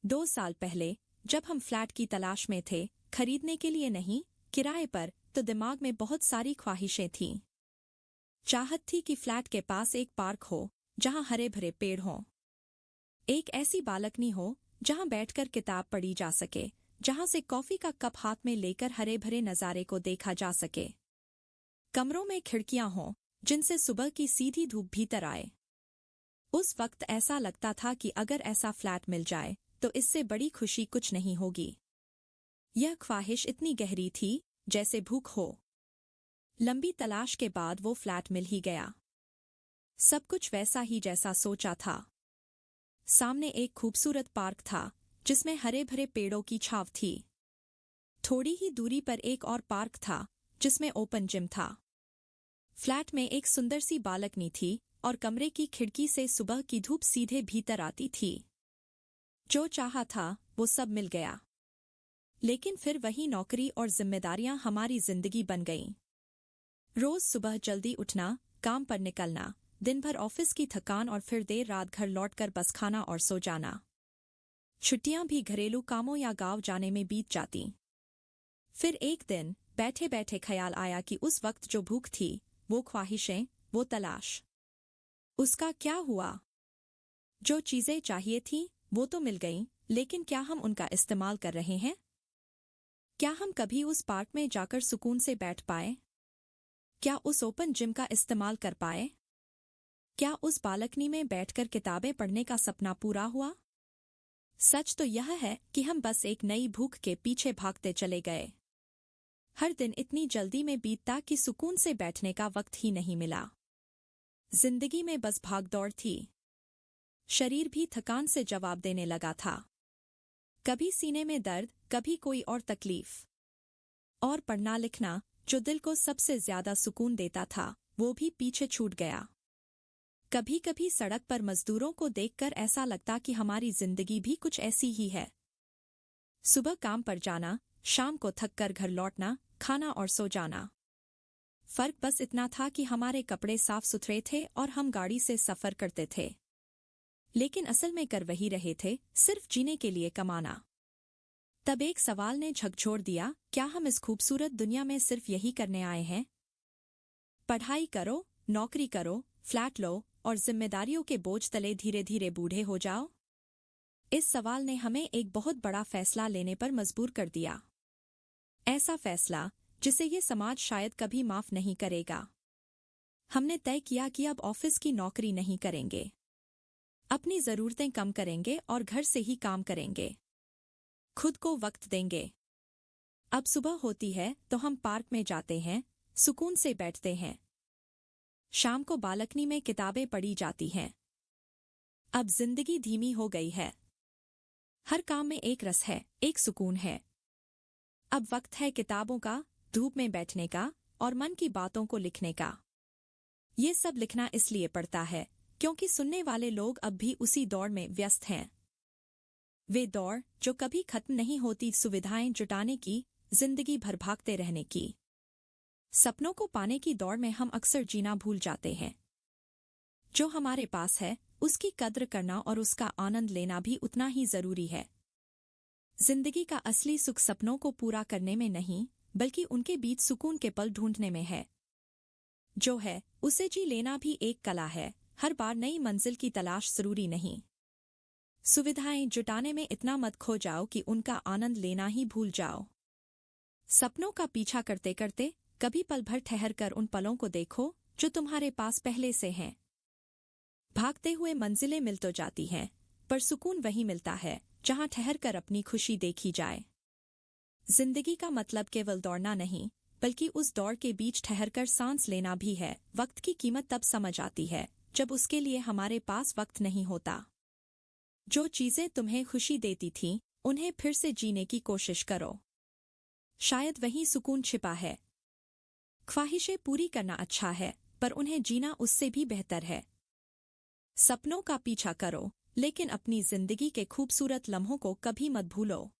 2 साल पहले जब हम फ्लैट की तलाश में थे, खरीदने के लिए नहीं, किराए पर, तो दिमाग में बहुत सारी ख्वाहिशें थीं। चाहत थी कि फ्लैट के पास एक पार्क हो जहां हरे भरे पेड़ हों, एक ऐसी बालकनी हो जहां बैठकर किताब पढ़ी जा सके, जहां से कॉफी का कप हाथ में लेकर हरे भरे नज़ारे को देखा जा सके। कमरों में खिड़कियां हों जिनसे सुबह की सीधी धूप भीतर आए। उस वक्त ऐसा लगता था कि अगर ऐसा फ्लैट मिल जाए तो इससे बड़ी खुशी कुछ नहीं होगी। यह ख्वाहिश इतनी गहरी थी जैसे भूख हो। लंबी तलाश के बाद वो फ्लैट मिल ही गया। सब कुछ वैसा ही जैसा सोचा था। सामने एक खूबसूरत पार्क था जिसमें हरे भरे पेड़ों की छाव थी। थोड़ी ही दूरी पर एक और पार्क था जिसमें ओपन जिम था। फ्लैट में एक सुंदर सी बालकनी थी और कमरे की खिड़की से सुबह की धूप सीधे भीतर आती थी। जो चाहा था वो सब मिल गया। लेकिन फिर वही नौकरी और जिम्मेदारियां हमारी जिंदगी बन गईं। रोज सुबह जल्दी उठना, काम पर निकलना, दिन भर ऑफिस की थकान और फिर देर रात घर लौटकर बस खाना और सो जाना। छुट्टियां भी घरेलू कामों या गांव जाने में बीत जाती। फिर एक दिन बैठे बैठे ख्याल आया कि उस वक्त जो भूख थी, वो ख्वाहिशें, वो तलाश, उसका क्या हुआ? जो चीजें चाहिए थीं वो तो मिल गईं, लेकिन क्या हम उनका इस्तेमाल कर रहे हैं? क्या हम कभी उस पार्क में जाकर सुकून से बैठ पाए? क्या उस ओपन जिम का इस्तेमाल कर पाए? क्या उस बालकनी में बैठकर किताबें पढ़ने का सपना पूरा हुआ? सच तो यह है कि हम बस एक नई भूख के पीछे भागते चले गए। हर दिन इतनी जल्दी में बीतता कि सुकून से बैठने का वक्त ही नहीं मिला। जिंदगी में बस भागदौड़ थी। शरीर भी थकान से जवाब देने लगा था। कभी सीने में दर्द, कभी कोई और तकलीफ। और पढ़ना लिखना, जो दिल को सबसे ज्यादा सुकून देता था, वो भी पीछे छूट गया। कभी कभी सड़क पर मजदूरों को देखकर ऐसा लगता कि हमारी जिंदगी भी कुछ ऐसी ही है। सुबह काम पर जाना, शाम को थक कर घर लौटना, खाना और सो जाना। फर्क बस इतना था कि हमारे कपड़े साफ सुथरे थे और हम गाड़ी से सफर करते थे। लेकिन असल में कर वही रहे थे, सिर्फ जीने के लिए कमाना। तब एक सवाल ने झकझोर दिया, क्या हम इस खूबसूरत दुनिया में सिर्फ यही करने आए हैं? पढ़ाई करो, नौकरी करो, फ्लैट लो और जिम्मेदारियों के बोझ तले धीरे धीरे बूढ़े हो जाओ? इस सवाल ने हमें एक बहुत बड़ा फैसला लेने पर मजबूर कर दिया। ऐसा फैसला जिसे ये समाज शायद कभी माफ नहीं करेगा। हमने तय किया कि अब ऑफिस की नौकरी नहीं करेंगे। अपनी जरूरतें कम करेंगे और घर से ही काम करेंगे। खुद को वक्त देंगे। अब सुबह होती है तो हम पार्क में जाते हैं, सुकून से बैठते हैं। शाम को बालकनी में किताबें पढ़ी जाती हैं। अब जिंदगी धीमी हो गई है। हर काम में एक रस है, एक सुकून है। अब वक्त है किताबों का, धूप में बैठने का और मन की बातों को लिखने का। ये सब लिखना इसलिए पड़ता है क्योंकि सुनने वाले लोग अब भी उसी दौड़ में व्यस्त हैं। वे दौड़ जो कभी खत्म नहीं होती, सुविधाएं जुटाने की, जिंदगी भर भागते रहने की। सपनों को पाने की दौड़ में हम अक्सर जीना भूल जाते हैं। जो हमारे पास है उसकी कद्र करना और उसका आनंद लेना भी उतना ही जरूरी है। जिंदगी का असली सुख सपनों को पूरा करने में नहीं, बल्कि उनके बीच सुकून के पल ढूंढने में है। जो है उसे जी लेना भी एक कला है। हर बार नई मंजिल की तलाश जरूरी नहीं। सुविधाएं जुटाने में इतना मत खो जाओ कि उनका आनंद लेना ही भूल जाओ। सपनों का पीछा करते करते कभी पल भर ठहर कर उन पलों को देखो जो तुम्हारे पास पहले से हैं। भागते हुए मंजिलें मिल तो जाती हैं, पर सुकून वही मिलता है जहां ठहर कर अपनी खुशी देखी जाए। जिंदगी का मतलब केवल दौड़ना नहीं, बल्कि उस दौड़ के बीच ठहर कर सांस लेना भी है। वक्त की कीमत तब समझ आती है जब उसके लिए हमारे पास वक्त नहीं होता। जो चीजें तुम्हें खुशी देती थीं, उन्हें फिर से जीने की कोशिश करो। शायद वहीं सुकून छिपा है। ख्वाहिशें पूरी करना अच्छा है, पर उन्हें जीना उससे भी बेहतर है। सपनों का पीछा करो, लेकिन अपनी जिंदगी के खूबसूरत लम्हों को कभी मत भूलो।